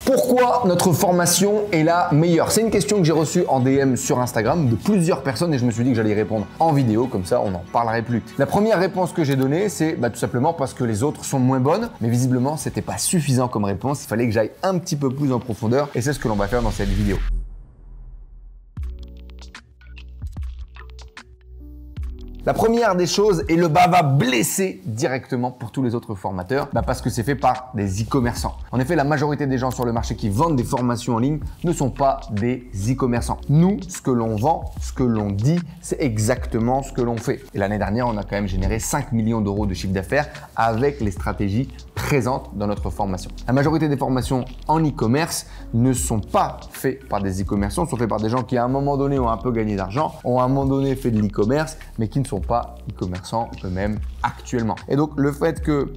Pourquoi notre formation est la meilleure? C'est une question que j'ai reçue en DM sur Instagram de plusieurs personnes et je me suis dit que j'allais y répondre en vidéo, comme ça on n'en parlerait plus. La première réponse que j'ai donnée, c'est tout simplement parce que les autres sont moins bonnes, mais visiblement c'était pas suffisant comme réponse, il fallait que j'aille un petit peu plus en profondeur et c'est ce que l'on va faire dans cette vidéo. La première des choses, et le bas va blesser directement pour tous les autres formateurs, parce que c'est fait par des e-commerçants. En effet, la majorité des gens sur le marché qui vendent des formations en ligne ne sont pas des e-commerçants. Nous, ce que l'on vend, ce que l'on dit, c'est exactement ce que l'on fait. Et l'année dernière, on a quand même généré 5 millions d'euros de chiffre d'affaires avec les stratégies présentes dans notre formation. La majorité des formations en e-commerce ne sont pas faites par des e-commerçants, sont faites par des gens qui à un moment donné ont un peu gagné d'argent, ont à un moment donné fait de l'e-commerce, mais qui ne sont pas e-commerçants eux-mêmes actuellement. Et donc le fait que,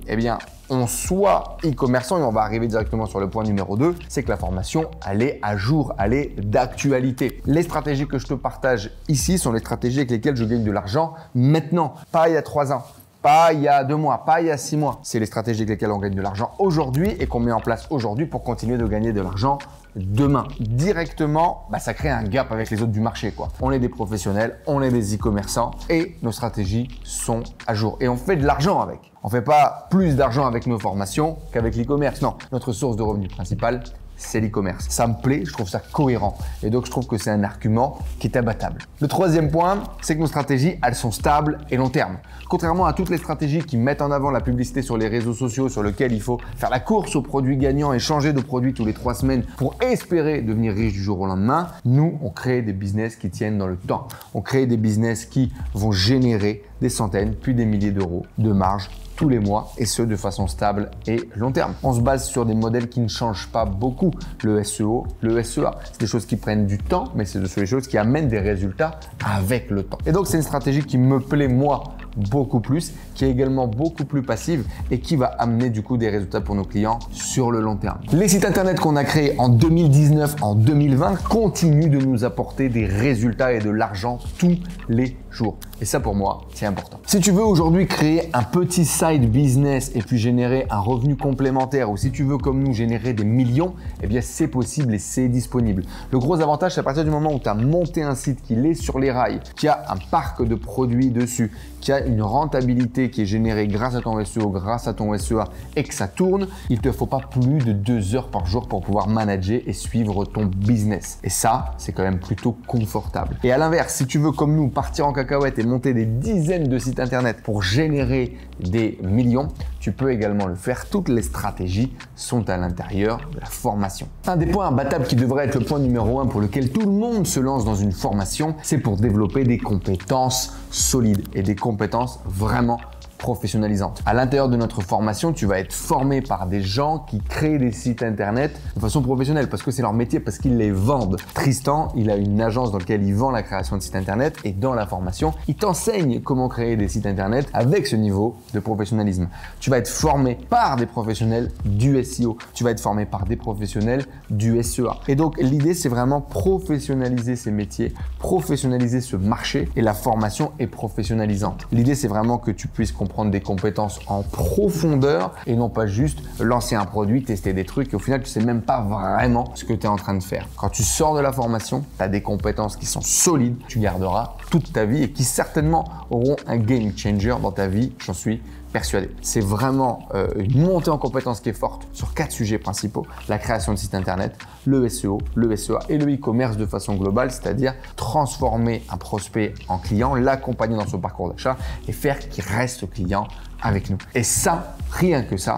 on soit e-commerçant, et on va arriver directement sur le point numéro 2, c'est que la formation, elle est à jour, elle est d'actualité. Les stratégies que je te partage ici sont les stratégies avec lesquelles je gagne de l'argent maintenant, pas il y a 3 ans. Pas il y a 2 mois, pas il y a 6 mois. C'est les stratégies avec lesquelles on gagne de l'argent aujourd'hui et qu'on met en place aujourd'hui pour continuer de gagner de l'argent demain. Directement, ça crée un gap avec les autres du marché, quoi. On est des professionnels, on est des e-commerçants et nos stratégies sont à jour. Et on fait de l'argent avec. On fait pas plus d'argent avec nos formations qu'avec l'e-commerce. Non, notre source de revenus principale, c'est l'e-commerce. Ça me plaît, je trouve ça cohérent. Et donc, je trouve que c'est un argument qui est abattable. Le troisième point, c'est que nos stratégies, elles sont stables et long terme. Contrairement à toutes les stratégies qui mettent en avant la publicité sur les réseaux sociaux, sur lesquels il faut faire la course aux produits gagnants et changer de produit tous les 3 semaines pour espérer devenir riche du jour au lendemain, nous, on crée des business qui tiennent dans le temps. On crée des business qui vont générer des centaines, puis des milliers d'euros de marge tous les mois et ce de façon stable et long terme. On se base sur des modèles qui ne changent pas beaucoup. Le SEO, le SEA, c'est des choses qui prennent du temps, mais c'est des choses qui amènent des résultats avec le temps. Et donc, c'est une stratégie qui me plaît moi beaucoup plus, qui est également beaucoup plus passive et qui va amener du coup des résultats pour nos clients sur le long terme. Les sites internet qu'on a créés en 2019, en 2020 continuent de nous apporter des résultats et de l'argent tous les jours. Et ça pour moi, c'est important. Si tu veux aujourd'hui créer un petit side business et puis générer un revenu complémentaire ou si tu veux comme nous générer des millions, c'est possible et c'est disponible. Le gros avantage, c'est à partir du moment où tu as monté un site qui est sur les rails, qui a un parc de produits dessus, qui a une rentabilité qui est générée grâce à ton SEO, grâce à ton SEA et que ça tourne, il ne te faut pas plus de 2 heures par jour pour pouvoir manager et suivre ton business. Et ça, c'est quand même plutôt confortable. Et à l'inverse, si tu veux comme nous partir en cacahuète et monter des dizaines de sites internet pour générer des millions, tu peux également le faire. Toutes les stratégies sont à l'intérieur de la formation. Un des points imbattables qui devrait être le point numéro 1 pour lequel tout le monde se lance dans une formation, c'est pour développer des compétences solides et des compétences vraiment professionnalisante. À l'intérieur de notre formation, tu vas être formé par des gens qui créent des sites internet de façon professionnelle parce que c'est leur métier, parce qu'ils les vendent. Tristan, il a une agence dans laquelle il vend la création de sites internet et dans la formation, il t'enseigne comment créer des sites internet avec ce niveau de professionnalisme. Tu vas être formé par des professionnels du SEO, tu vas être formé par des professionnels du SEA. Et donc, l'idée, c'est vraiment professionnaliser ces métiers, professionnaliser ce marché et la formation est professionnalisante. L'idée, c'est vraiment que tu puisses comprendre des compétences en profondeur et non pas juste lancer un produit, tester des trucs et au final tu sais même pas vraiment ce que tu es en train de faire. Quand tu sors de la formation, tu as des compétences qui sont solides, tu garderas toute ta vie et qui certainement auront un game changer dans ta vie, j'en suis persuadé. C'est vraiment une montée en compétences qui est forte sur 4 sujets principaux. La création de sites internet, le SEO, le SEA et le e-commerce de façon globale, c'est-à-dire transformer un prospect en client, l'accompagner dans son parcours d'achat et faire qu'il reste client avec nous. Et ça, rien que ça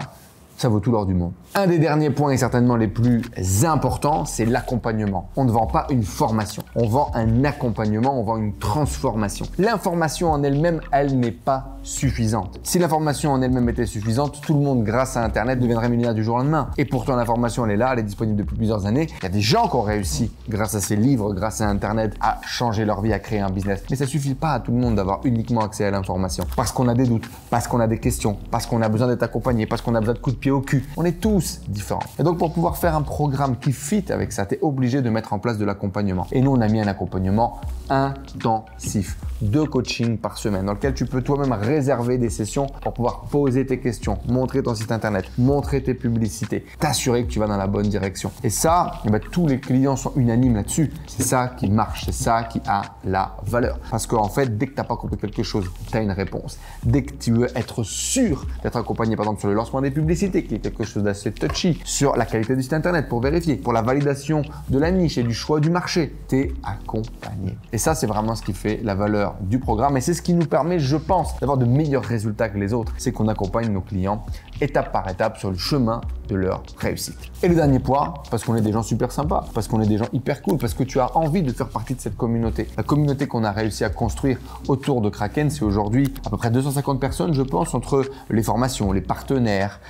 vaut tout l'or du monde. Un des derniers points et certainement les plus importants, c'est l'accompagnement. On ne vend pas une formation, on vend un accompagnement, on vend une transformation. L'information en elle-même, elle n'est pas suffisante. Si l'information en elle-même était suffisante, tout le monde, grâce à Internet, deviendrait millionnaire du jour au lendemain. Et pourtant, l'information, elle est là, elle est disponible depuis plusieurs années. Il y a des gens qui ont réussi, grâce à ces livres, grâce à Internet, à changer leur vie, à créer un business. Mais ça suffit pas à tout le monde d'avoir uniquement accès à l'information. Parce qu'on a des doutes, parce qu'on a des questions, parce qu'on a besoin d'être accompagné, parce qu'on a besoin de coups de pied pied au cul. On est tous différents. Et donc pour pouvoir faire un programme qui fit avec ça, tu es obligé de mettre en place de l'accompagnement. Et nous, on a mis un accompagnement intensif, 2 coachings par semaine, dans lequel tu peux toi-même réserver des sessions pour pouvoir poser tes questions, montrer ton site internet, montrer tes publicités, t'assurer que tu vas dans la bonne direction. Et ça, tous les clients sont unanimes là-dessus. C'est ça qui marche, c'est ça qui a la valeur. Parce qu'en fait, dès que tu n'as pas compris quelque chose, tu as une réponse. Dès que tu veux être sûr d'être accompagné, par exemple, sur le lancement des publicités, qui est quelque chose d'assez touchy, sur la qualité du site internet pour vérifier, pour la validation de la niche et du choix du marché, tu es accompagné. Et ça, c'est vraiment ce qui fait la valeur du programme et c'est ce qui nous permet, je pense, d'avoir de meilleurs résultats que les autres. C'est qu'on accompagne nos clients étape par étape sur le chemin de leur réussite. Et le dernier point, parce qu'on est des gens super sympas, parce qu'on est des gens hyper cool, parce que tu as envie de faire partie de cette communauté. La communauté qu'on a réussi à construire autour de Kraken, c'est aujourd'hui à peu près 250 personnes, je pense, entre les formations, les partenaires,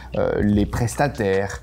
les prestataires,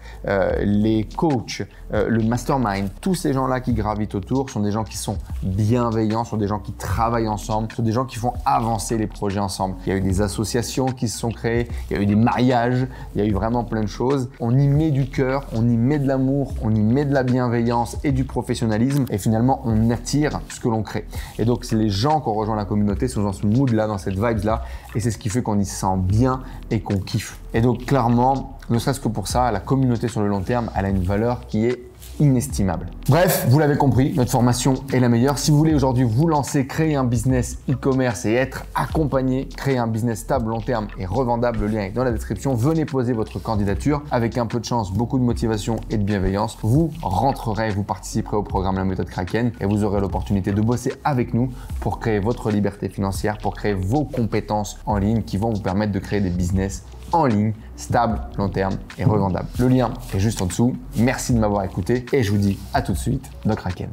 les coachs, le mastermind. Tous ces gens-là qui gravitent autour sont des gens qui sont bienveillants, sont des gens qui travaillent ensemble, sont des gens qui font avancer les projets ensemble. Il y a eu des associations qui se sont créées, il y a eu des mariages, il y a eu vraiment plein de choses. On y met du cœur, on y met de l'amour, on y met de la bienveillance et du professionnalisme et finalement on attire ce que l'on crée. Et donc c'est les gens qui ont rejoint la communauté sont dans ce mood-là, dans cette vibe-là et c'est ce qui fait qu'on y se sent bien et qu'on kiffe. Et donc clairement, ne serait-ce que pour ça, la communauté sur le long terme, elle a une valeur qui est inestimable. Bref, vous l'avez compris, notre formation est la meilleure. Si vous voulez aujourd'hui vous lancer, créer un business e-commerce et être accompagné, créer un business stable, long terme et revendable, le lien est dans la description. Venez poser votre candidature. Avec un peu de chance, beaucoup de motivation et de bienveillance, vous rentrerez, vous participerez au programme La Méthode Kraken et vous aurez l'opportunité de bosser avec nous pour créer votre liberté financière, pour créer vos compétences en ligne qui vont vous permettre de créer des business en ligne, stable, long terme et revendable. Le lien est juste en dessous. Merci de m'avoir écouté et je vous dis à tout de suite dans Kraken.